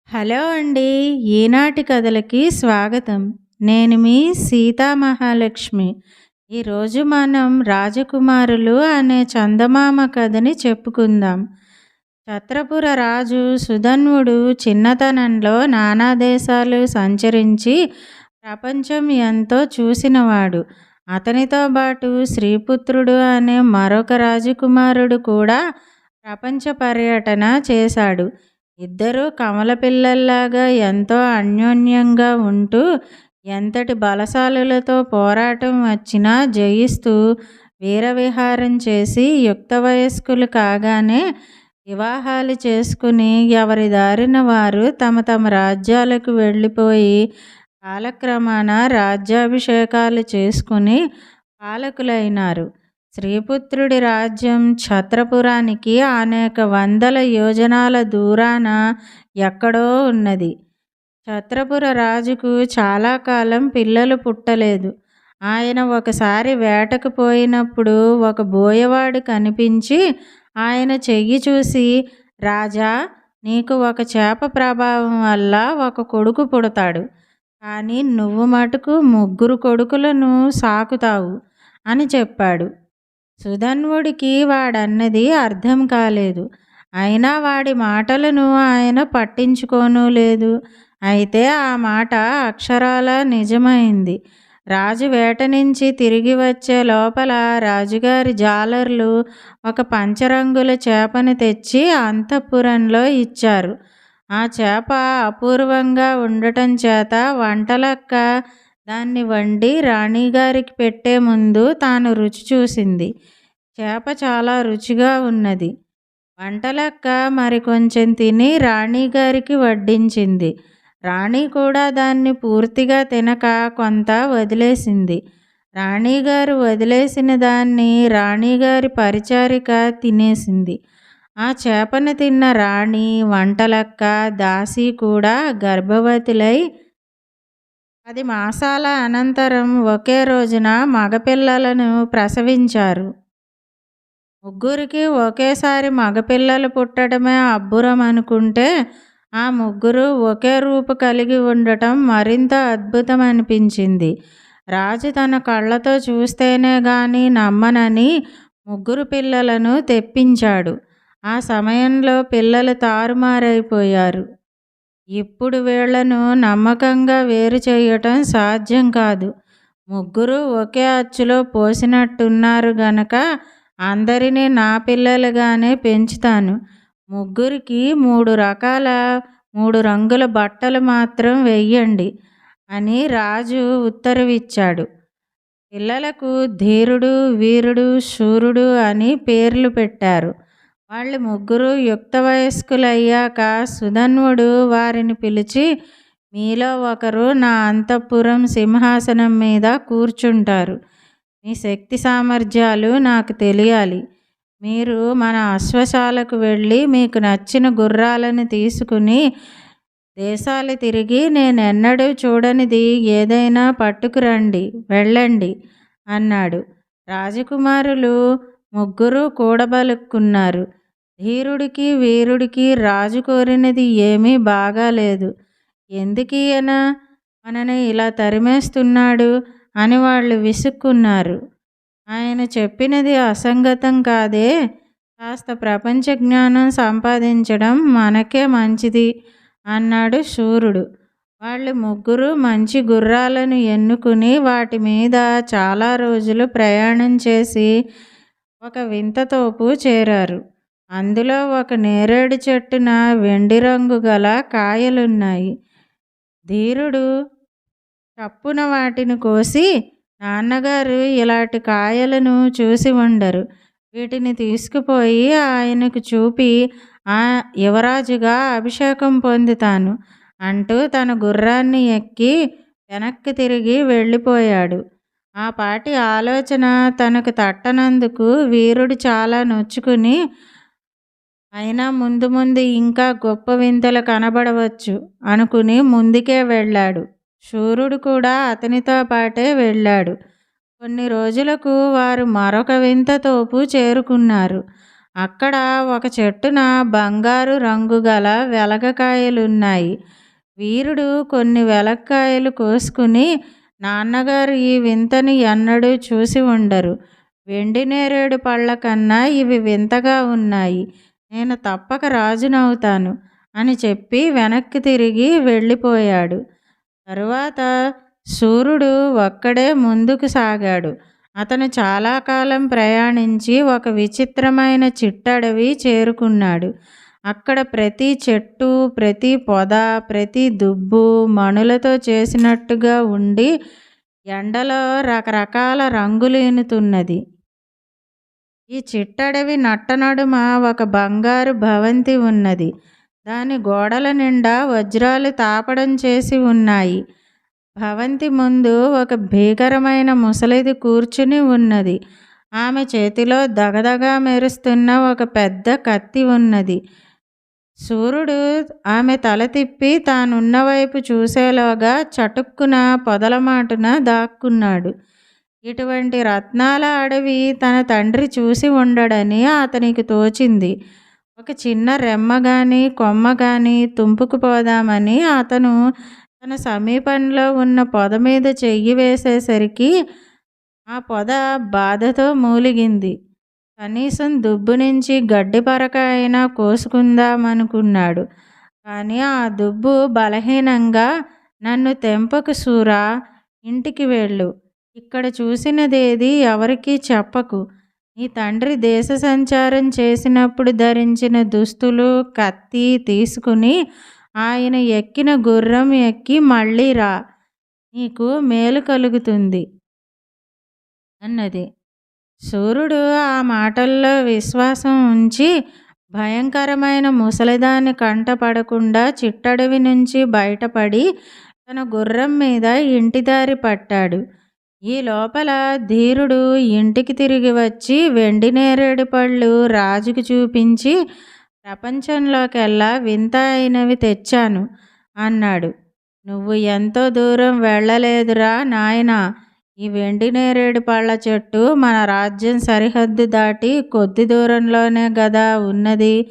Hello అండి. ఈనాటి కథలకి స్వాగతం. నేను మీ సీతా మహాలక్ష్మి. ఈరోజు మనం రాజకుమారులు అనే చందమామ కథని చెప్పుకుందాం. ఛత్రపుర రాజు సుధన్వుడు చిన్నతనంలో నానా దేశాలు సంచరించి ప్రపంచం ఎంతో చూసినవాడు. అతనితో పాటు శ్రీపుత్రుడు అనే మరొక రాజకుమారుడు కూడా ప్రపంచ పర్యటన చేశాడు. ఇద్దరూ కమల పిల్లల్లాగా ఎంతో అన్యోన్యంగా ఉంటూ ఎంతటి బలశాలులతో పోరాటం వచ్చినా జయిస్తూ వీరవిహారం చేసి యుక్త వయస్కులు కాగానే వివాహాలు చేసుకుని ఎవరి దారిన వారు తమ తమ రాజ్యాలకు వెళ్ళిపోయి కాలక్రమాన రాజ్యాభిషేకాలు చేసుకుని పాలకులైనారు. శ్రీపుత్రుడి రాజ్యం ఛత్రపురానికి అనేక వందల యోజనాల దూరాన ఎక్కడో ఉన్నది. ఛత్రపుర రాజుకు చాలా కాలం పిల్లలు పుట్టలేదు. ఆయన ఒకసారి వేటకు పోయినప్పుడు ఒక బోయవాడు కనిపించి ఆయన చెయ్యి చూసి, రాజా, నీకు ఒక చేప ప్రభావం వల్ల ఒక కొడుకు పుడతాడు. కానీ నువ్వు మటుకు 3 కొడుకులను సాకుతావు అని చెప్పాడు. సుధన్వుడికి వాడన్నది అర్థం కాలేదు. అయినా వాడి మాటలను ఆయన పట్టించుకోనూ లేదు. అయితే ఆ మాట అక్షరాలా నిజమైంది. రాజు వేట నుంచి తిరిగి వచ్చే లోపల రాజుగారి జాలర్లు ఒక పంచరంగుల చేపను తెచ్చి అంతఃపురంలో ఇచ్చారు. ఆ చేప అపూర్వంగా ఉండటం చేత వంటలక్క దాన్ని వండి రాణిగారికి పెట్టే ముందు తాను రుచి చూసింది. చేప చాలా రుచిగా ఉన్నది. వంటలక్క మరి కొంచెం తిని రాణిగారికి వడ్డించింది. రాణి కూడా దాన్ని పూర్తిగా తినక కొంత వదిలేసింది. రాణిగారు వదిలేసిన దాన్ని రాణిగారి పరిచారిక తినేసింది. ఆ చేపను తిన్న రాణి, వంటలక్క, దాసి కూడా గర్భవతులై 10 మాసాల అనంతరం ఒకే రోజున మగపిల్లలను ప్రసవించారు. ముగ్గురికి ఒకేసారి మగపిల్లలు పుట్టడమే అబ్బురం అనుకుంటే ఆ ముగ్గురు ఒకే రూపు కలిగి ఉండటం మరింత అద్భుతం అనిపించింది. రాజు తన కళ్ళతో చూస్తేనే గాని నమ్మనని 3 పిల్లలను తెప్పించాడు. ఆ సమయంలో పిల్లలు తారుమారైపోయారు. ఇప్పుడు వీళ్లను నమ్మకంగా వేరు చేయటం సాధ్యం కాదు. ముగ్గురు ఒకే అచ్చులో పోసినట్టున్నారు గనక అందరినీ నా పిల్లలుగానే పెంచుతాను. ముగ్గురికి 3 రంగుల బట్టలు మాత్రం వెయ్యండి అని రాజు ఉత్తరవిచ్చాడు. పిల్లలకు ధీరుడు, వీరుడు, శూరుడు అని పేర్లు పెట్టారు. వాళ్ళు ముగ్గురు యుక్త వయస్కులయ్యాక సుధన్వుడు వారిని పిలిచి, మీలో ఒకరు నా అంతఃపురం సింహాసనం మీద కూర్చుంటారు. మీ శక్తి సామర్థ్యాలు నాకు తెలియాలి. మీరు మన అశ్వశాలకు వెళ్ళి మీకు నచ్చిన గుర్రాలను తీసుకుని దేశాలు తిరిగి నేనెన్నడూ చూడనిది ఏదైనా పట్టుకురండి, వెళ్ళండి అన్నాడు. రాజకుమారులు ముగ్గురు కూడబలుక్కున్నారు. ధీరుడికి, వీరుడికి రాజు కోరినది ఏమీ బాగాలేదు. ఎందుకీయన మనని ఇలా తరిమేస్తున్నాడు అని వాళ్ళు విసుక్కున్నారు. ఆయన చెప్పినది అసంగతం కాదే, కాస్త ప్రపంచ జ్ఞానం సంపాదించడం మనకే మంచిది అన్నాడు శూరుడు. వాళ్ళు ముగ్గురు మంచి గుర్రాలను ఎన్నుకుని వాటి మీద చాలా రోజులు ప్రయాణం చేసి ఒక వింత తోపు చేరారు. అందులో ఒక నేరేడు చెట్టున వెండి రంగు గల కాయలున్నాయి. ధీరుడు చప్పున వాటిని కోసి, నాన్నగారు ఇలాంటి కాయలను చూసి ఉండరు, వీటిని తీసుకుపోయి ఆయనకు చూపి ఆ యువరాజుగా అభిషేకం పొందుతాను అంటూ తన గుర్రాన్ని ఎక్కి వెనక్కి తిరిగి వెళ్ళిపోయాడు. ఆ పాటి ఆలోచన తనకు తట్టనందుకు వీరుడు చాలా నొచ్చుకుని, అయినా ముందు ముందు ఇంకా గొప్ప వింతలు కనబడవచ్చు అనుకుని ముందుకే వెళ్ళాడు. శూరుడు కూడా అతనితో పాటే వెళ్ళాడు. కొన్ని రోజులకు వారు మరొక వింత తోపు చేరుకున్నారు. అక్కడ ఒక చెట్టున బంగారు రంగు గల వెలగకాయలున్నాయి. వీరుడు కొన్ని వెలక్కాయలు కోసుకుని, నాన్నగారు ఈ వింతని ఎన్నడూ చూసి ఉండరు. వెండి నేరేడు పళ్ళ కన్నా ఇవి వింతగా ఉన్నాయి. నేను తప్పక రాజునవుతాను అని చెప్పి వెనక్కి తిరిగి వెళ్ళిపోయాడు. తరువాత సూర్యుడు ఒక్కడే ముందుకు సాగాడు. అతను చాలా కాలం ప్రయాణించి ఒక విచిత్రమైన చిట్టడవి చేరుకున్నాడు. అక్కడ ప్రతి చెట్టు, ప్రతి పొద, ప్రతి దుబ్బు మణులతో చేసినట్టుగా ఉండి ఎండలో రకరకాల రంగులీనుతున్నది. ఈ చిట్టడవి నట్టనడుమ ఒక బంగారు భవంతి ఉన్నది. దాని గోడల నిండా వజ్రాలు తాపడం చేసి ఉన్నాయి. భవంతి ముందు ఒక భీకరమైన ముసలిది కూర్చుని ఉన్నది. ఆమె చేతిలో దగదగా మెరుస్తున్న ఒక పెద్ద కత్తి ఉన్నది. సూర్యుడు ఆమె తల తిప్పి తానున్న వైపు చూసేలోగా చటుక్కున పొదలమాటున దాక్కున్నాడు. ఇటువంటి రత్నాల అడవి తన తండ్రి చూసి ఉండడని అతనికి తోచింది. ఒక చిన్న రెమ్మ గాని కొమ్మ గాని తుంపుకుపోదామని అతను తన సమీపంలో ఉన్న పొద మీద చెయ్యి వేసేసరికి ఆ పొద బాధతో మూలిగింది. కనీసం దుబ్బు నుంచి గడ్డి పరక అయినా కోసుకుందామనుకున్నాడు. కానీ ఆ దుబ్బు బలహీనంగా, నన్ను తెంపకు సూరా, ఇంటికి వెళ్ళు. ఇక్కడ చూసినదేది ఎవరికీ చెప్పకు. నీ తండ్రి దేశ సంచారం చేసినప్పుడు ధరించిన దుస్తులు, కత్తి తీసుకుని ఆయన ఎక్కిన గుర్రం ఎక్కి మళ్ళీ రా. నీకు మేలు కలుగుతుంది అన్నది. సూర్యుడు ఆ మాటల్లో విశ్వాసం ఉంచి భయంకరమైన ముసలిదాని కంట పడకుండా చిట్టడవి నుంచి బయటపడి తన గుర్రం మీద ఇంటిదారి పట్టాడు. ఈ లోపల ధీరుడు ఇంటికి తిరిగి వచ్చి వెండి నేరేడు పళ్ళు రాజుకి చూపించి, ప్రపంచంలోకెల్లా వింత అయినవి తెచ్చాను అన్నాడు. నువ్వు ఎంతో దూరం వెళ్ళలేదురా నాయనా. ఈ వెండి నేరేడు పళ్ళ చెట్టు మన రాజ్యం సరిహద్దు దాటి కొద్ది దూరంలోనే గదా ఉన్నది.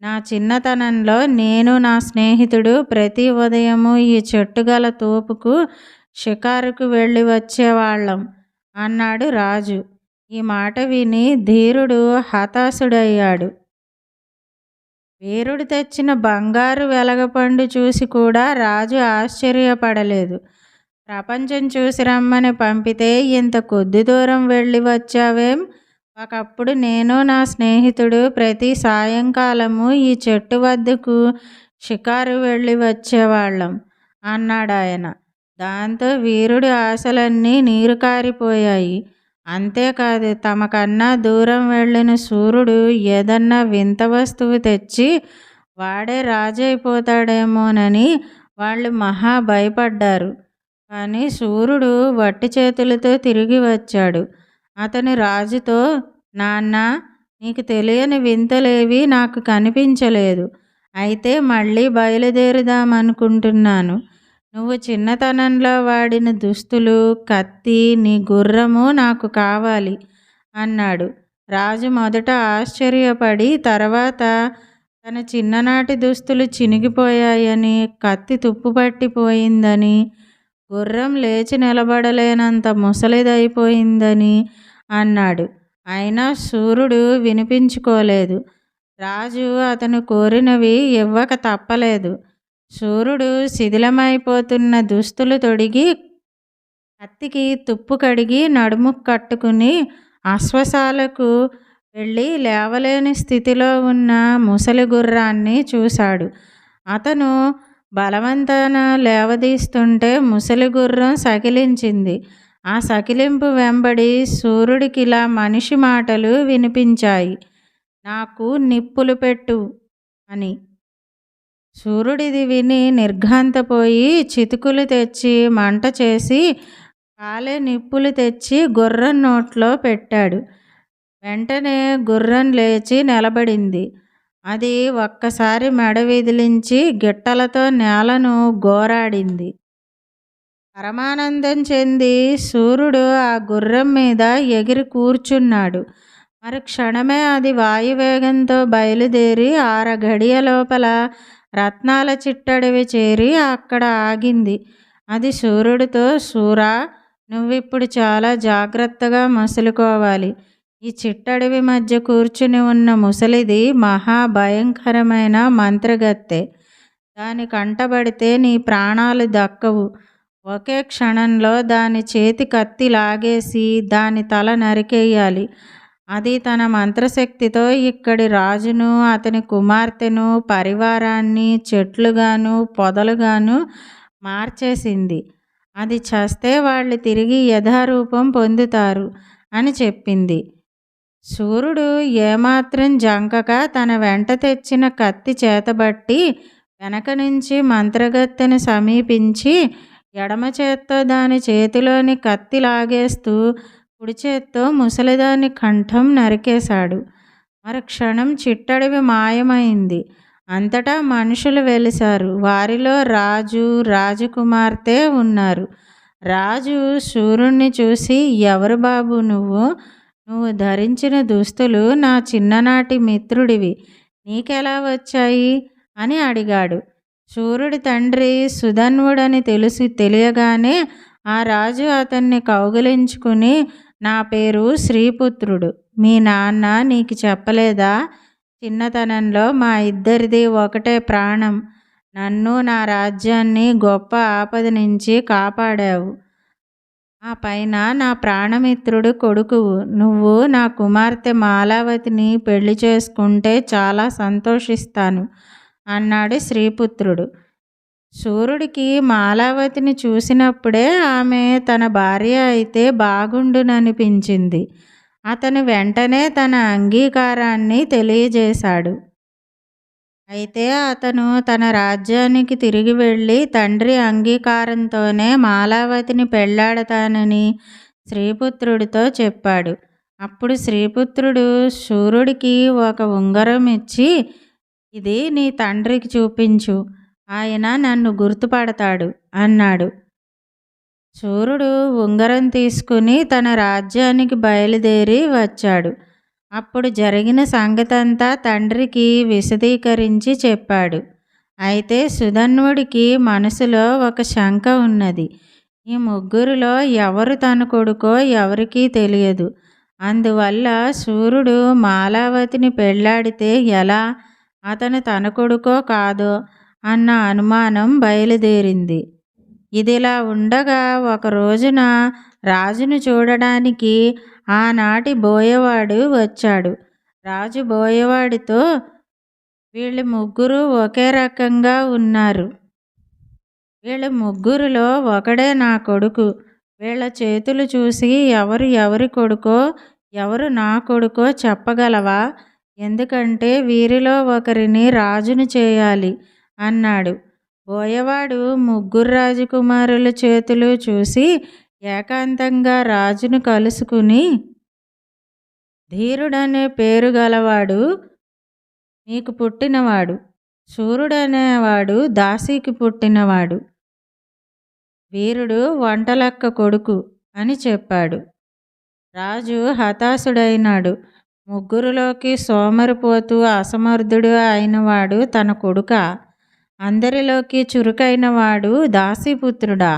నా చిన్నతనంలో నేను నా స్నేహితుడు ప్రతి ఉదయము ఈ చెట్టు గల తోపుకు షికారుకు వెళ్ళి వచ్చేవాళ్ళం అన్నాడు రాజు. ఈ మాట విని ధీరుడు హతాశుడయ్యాడు. వీరుడు తెచ్చిన బంగారు వెలగపండు చూసి కూడా రాజు ఆశ్చర్యపడలేదు. ప్రపంచం చూసి రమ్మని పంపితే ఇంత కొద్ది దూరం వెళ్ళి వచ్చావేం? ఒకప్పుడు నేను నా స్నేహితుడు ప్రతి సాయంకాలము ఈ చెట్టు వద్దకు షికారు వెళ్ళి వచ్చేవాళ్ళం అన్నాడాయన. దాంతో వీరుడి ఆశలన్నీ నీరు కారిపోయాయి. అంతేకాదు, తమకన్నా దూరం వెళ్ళిన సూర్యుడు ఏదన్నా వింత వస్తువు తెచ్చి వాడే రాజైపోతాడేమోనని వాళ్ళు మహా భయపడ్డారు. కానీ సూర్యుడు వట్టి చేతులతో తిరిగి వచ్చాడు. అతని రాజుతో, నాన్న, నీకు తెలియని వింతలేవి నాకు కనిపించలేదు. అయితే మళ్ళీ బయలుదేరుదామనుకుంటున్నాను. నువ్వు చిన్నతనంలో వాడిన దుస్తులు, కత్తి, నీ గుర్రము నాకు కావాలి అన్నాడు. రాజు మొదట ఆశ్చర్యపడి తర్వాత తన చిన్ననాటి దుస్తులు చినిగిపోయాయని, కత్తి తుప్పుపట్టిపోయిందని, గుర్రం లేచి నిలబడలేనంత ముసలిదైపోయిందని అన్నాడు. అయినా సూర్యుడు వినిపించుకోలేదు. రాజు అతను కోరినవి ఇవ్వక తప్పలేదు. సూర్యుడు శిథిలమైపోతున్న దుస్తులు తొడిగి, కత్తికి తుప్పు కడిగి, నడుము కట్టుకుని అశ్వశాలకు వెళ్ళి లేవలేని స్థితిలో ఉన్న ముసలి గుర్రాన్ని చూశాడు. అతను బలవంతాన లేవదీస్తుంటే ముసలి గుర్రం సకిలించింది. ఆ సకిలింపు వెంబడి సూర్యుడికిలా మనిషి మాటలు వినిపించాయి. నాకు నిప్పులు పెట్టు అని. సూర్యుడిది విని నిర్ఘాంతపోయి చితుకులు తెచ్చి మంట చేసి కాలే నిప్పులు తెచ్చి గుర్రం నోట్లో పెట్టాడు. వెంటనే గుర్రం లేచి నిలబడింది. అది ఒక్కసారి మెడ విదిలించి గిట్టలతో నేలను గోరాడింది. పరమానందం చెంది సూర్యుడు ఆ గుర్రం మీద ఎగిరి కూర్చున్నాడు. మరుక్షణమే అది వాయువేగంతో బయలుదేరి ఆరఘడియ లోపల రత్నాల చిట్టడివి చేరి అక్కడ ఆగింది. అది సూర్యుడితో, సూరా, నువ్విప్పుడు చాలా జాగ్రత్తగా మసులుకోవాలి. ఈ చిట్టడివి మధ్య కూర్చుని ఉన్న ముసలిది మహాభయంకరమైన మంత్రగత్తె. దాని కంటబడితే నీ ప్రాణాలు దక్కవు. ఒకే క్షణంలో దాని చేతి కత్తి లాగేసి దాని తల నరికేయాలి. అది తన మంత్రశక్తితో ఇక్కడి రాజును, అతని కుమార్తెను, పరివారాన్ని చెట్లుగాను పొదలుగాను మార్చేసింది. అది చస్తే వాళ్ళు తిరిగి యథారూపం పొందుతారు అని చెప్పింది. సూర్యుడు ఏమాత్రం జంకక తన వెంట తెచ్చిన కత్తి చేతబట్టి వెనక నుంచి మంత్రగత్తెను సమీపించి ఎడమ చేత్తో దాని చేతిలోని కత్తి లాగేస్తూ కుడి చేత్తో ముసలిదాని కంఠం నరికేశాడు. మరుక్షణం చిట్టడివి మాయమైంది. అంతటా మనుషులు వెలిశారు. వారిలో రాజు, రాజకుమార్తె ఉన్నారు. రాజు సూర్యుణ్ణి చూసి, ఎవరు బాబు నువ్వు? నువ్వు ధరించిన దుస్తులు నా చిన్ననాటి మిత్రుడివి, నీకెలా వచ్చాయి అని అడిగాడు. సూర్యుడి తండ్రి సుధన్వుడని తెలియగానే ఆ రాజు అతన్ని కౌగిలించుకుని, నా పేరు శ్రీపుత్రుడు. మీ నాన్న నీకు చెప్పలేదా? చిన్నతనంలో మా ఇద్దరిది ఒకటే ప్రాణం. నన్ను, నా రాజ్యాన్ని గొప్ప ఆపద నుంచి కాపాడావు. ఆ పైన నా ప్రాణమిత్రుడు కొడుకువు. నువ్వు నా కుమార్తె మాలావతిని పెళ్లి చేసుకుంటే చాలా సంతోషిస్తాను అన్నాడు శ్రీపుత్రుడు. సూర్యుడికి మాలావతిని చూసినప్పుడే ఆమె తన భార్య అయితే బాగుండుననిపించింది. అతను వెంటనే తన అంగీకారాన్ని తెలియజేశాడు. అయితే అతను తన రాజ్యానికి తిరిగి వెళ్ళి తండ్రి అంగీకారంతోనే మాలావతిని పెళ్లాడతానని శ్రీపుత్రుడితో చెప్పాడు. అప్పుడు శ్రీపుత్రుడు సూర్యుడికి ఒక ఉంగరం ఇచ్చి, ఇది నీ తండ్రికి చూపించు, ఆయన నన్ను గుర్తుపడతాడు అన్నాడు. సూర్యుడు ఉంగరం తీసుకుని తన రాజ్యానికి బయలుదేరి వచ్చాడు. అప్పుడు జరిగిన సంగతంతా తండ్రికి విశదీకరించి చెప్పాడు. అయితే సుధన్వుడికి మనసులో ఒక శంక ఉన్నది. ఈ ముగ్గురిలో ఎవరు తన కొడుకో ఎవరికీ తెలియదు. అందువల్ల సూర్యుడు మాలావతిని పెళ్లాడితే ఎలా, అతను తన కొడుకో కాదో అన్న అనుమానం బయలుదేరింది. ఇదిలా ఉండగా ఒక రోజున రాజును చూడడానికి ఆనాటి బోయవాడు వచ్చాడు. రాజు బోయవాడితో, వీళ్ళు ముగ్గురు ఒకే రకంగా ఉన్నారు. వీళ్ళ ముగ్గురిలో ఒకడే నా కొడుకు. వీళ్ళ చేతులు చూసి ఎవరు ఎవరి కొడుకో ఎవరు నా కొడుకో చెప్పగలవా? ఎందుకంటే వీరిలో ఒకరిని రాజును చేయాలి అన్నాడు. బోయవాడు ముగ్గురు రాజకుమారుల చేతులు చూసి ఏకాంతంగా రాజును కలుసుకుని, ధీరుడనే పేరు గలవాడు నీకు పుట్టినవాడు, సూర్యుడనేవాడు దాసీకి పుట్టినవాడు, వీరుడు వంటలక్క కొడుకు అని చెప్పాడు. రాజు హతాశుడైనాడు. ముగ్గురులోకి సోమరిపోతూ అసమర్థుడు అయినవాడు తన కొడుకా? అందరిలోకి చురుకైనవాడు దాసీపుత్రుడా?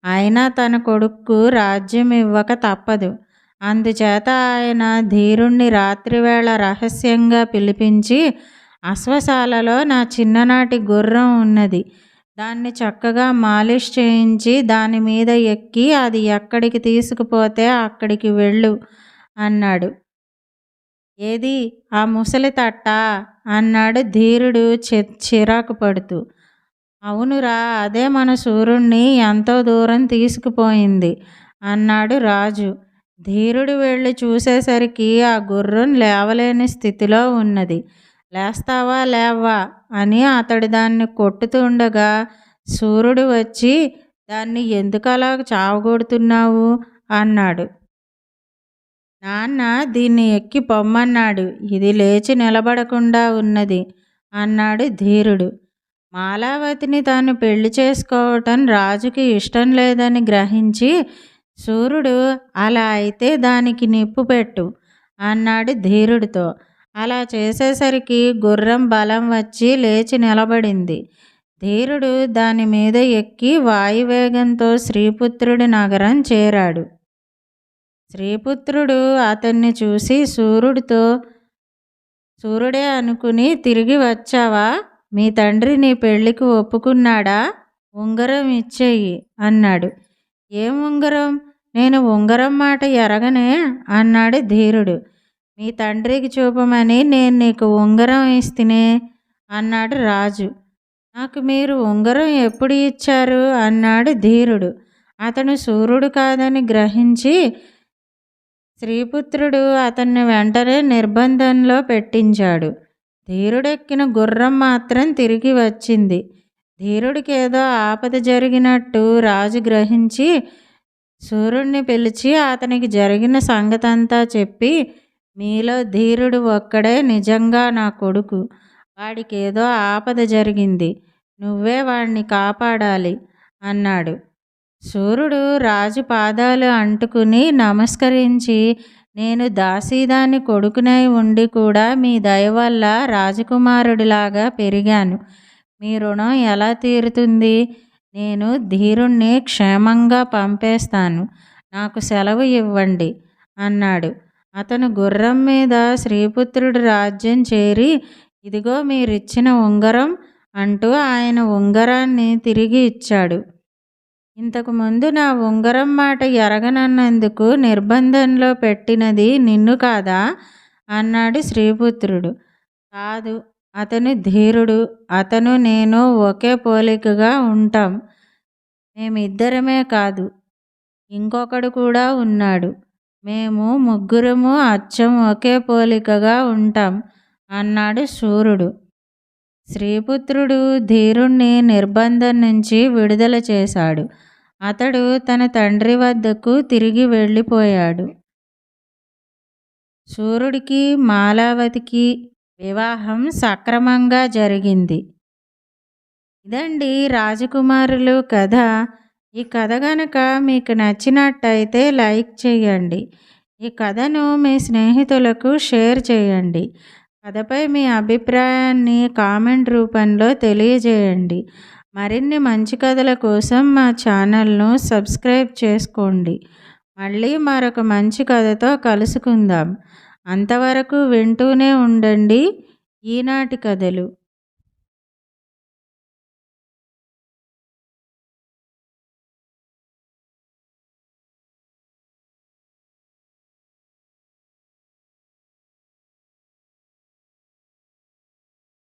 అయినా తన కొడుక్కు రాజ్యం ఇవ్వక తప్పదు. అందుచేత ఆయన ధీరుణ్ణి రాత్రివేళ రహస్యంగా పిలిపించి, అశ్వశాలలో నా చిన్ననాటి గుర్రం ఉన్నది, దాన్ని చక్కగా మాలిష్ చేయించి దాని మీద ఎక్కి అది ఎక్కడికి తీసుకుపోతే అక్కడికి వెళ్ళు అన్నాడు. ఏది, ఆ ముసలి తట్టా అన్నాడు ధీరుడు చిరాకు పడుతూ. అవునురా, అదే మన సూర్యుణ్ణి ఎంతో దూరం తీసుకుపోయింది అన్నాడు రాజు. ధీరుడు వెళ్ళి చూసేసరికి ఆ గుర్రం లేవలేని స్థితిలో ఉన్నది. లేస్తావా లేవ్వా అని అతడు దాన్ని కొట్టుతుండగా సూర్యుడు వచ్చి, దాన్ని ఎందుకలా చావగొడుతున్నావు అన్నాడు. నాన్న దీన్ని ఎక్కి పొమ్మన్నాడు, ఇది లేచి నిలబడకుండా ఉన్నది అన్నాడు ధీరుడు. మాలావతిని తాను పెళ్లి చేసుకోవటం రాజుకి ఇష్టం లేదని గ్రహించి సూర్యుడు, అలా అయితే దానికి నిప్పు పెట్టు అన్నాడు ధీరుడితో. అలా చేసేసరికి గుర్రం బలం వచ్చి లేచి నిలబడింది. ధీరుడు దాని మీద ఎక్కి వాయువేగంతో శ్రీపుత్రుడి నగరం చేరాడు. శ్రీపుత్రుడు అతన్ని చూసి సూర్యుడే అనుకుని, తిరిగి వచ్చావా? మీ తండ్రి నీ పెళ్ళికి ఒప్పుకున్నాడా? ఉంగరం ఇచ్చేయి అన్నాడు. ఏం ఉంగరం? నేను ఉంగరం మాట ఎరగనే అన్నాడు ధీరుడు. మీ తండ్రికి చూపమని నేను నీకు ఉంగరం ఇస్తేనే అన్నాడు రాజు. నాకు మీరు ఉంగరం ఎప్పుడు ఇచ్చారు అన్నాడు ధీరుడు. అతను సూర్యుడు కాదని గ్రహించి శ్రీపుత్రుడు అతన్ని వెంటనే నిర్బంధంలో పెట్టించాడు. ధీరుడెక్కిన గుర్రం మాత్రం తిరిగి వచ్చింది. ధీరుడికి ఏదో ఆపద జరిగినట్టు రాజు గ్రహించి సూర్యుడిని పిలిచి అతనికి జరిగిన సంగతంతా చెప్పి, మీలో ధీరుడు ఒక్కడే నిజంగా నా కొడుకు. వాడికి ఏదో ఆపద జరిగింది, నువ్వే వాడిని కాపాడాలి అన్నాడు. సూర్యుడు రాజు పాదాలు అంటుకుని నమస్కరించి, నేను దాసీదాని కొడుకునై ఉండి కూడా మీ దయ వల్ల రాజకుమారుడిలాగా పెరిగాను. మీ రుణం ఎలా తీరుతుంది? నేను ధీరుణ్ణి క్షేమంగా పంపేస్తాను, నాకు సెలవు ఇవ్వండి అన్నాడు. అతను గుర్రం మీద శ్రీపుత్రుడి రాజ్యం చేరి, ఇదిగో మీరిచ్చిన ఉంగరం అంటూ ఆయన ఉంగరాన్ని తిరిగి ఇచ్చాడు. ఇంతకుముందు నా ఉంగరం మాట ఎరగనన్నందుకు నిర్బంధంలో పెట్టినది నిన్ను కాదా అన్నాడు శ్రీపుత్రుడు. కాదు, అతను ధీరుడు, అతను నేను ఒకే పోలికగా ఉంటాం. మేమిద్దరమే కాదు, ఇంకొకడు కూడా ఉన్నాడు. మేము ముగ్గురము అచ్చం ఒకే పోలికగా ఉంటాం అన్నాడు సూర్యుడు. శ్రీపుత్రుడు ధీరుణ్ణి నిర్బంధం నుంచి విడుదల చేశాడు. అతడు తన తండ్రి వద్దకు తిరిగి వెళ్ళిపోయాడు. సూర్యుడికి మాలావతికి వివాహం సక్రమంగా జరిగింది. ఇదండి రాజకుమారులు కథ. ఈ కథ గనక మీకు నచ్చినట్టయితే లైక్ చేయండి. ఈ కథను మీ స్నేహితులకు షేర్ చేయండి. కథపై మీ అభిప్రాయాన్ని కామెంట్ రూపంలో తెలియజేయండి. మరిన్ని మంచి కథల కోసం మా ఛానల్ను సబ్స్క్రైబ్ చేసుకోండి. మళ్ళీ మరొక మంచి కథతో కలుసుకుందాం. అంతవరకు వింటూనే ఉండండి ఈనాటి కథలు.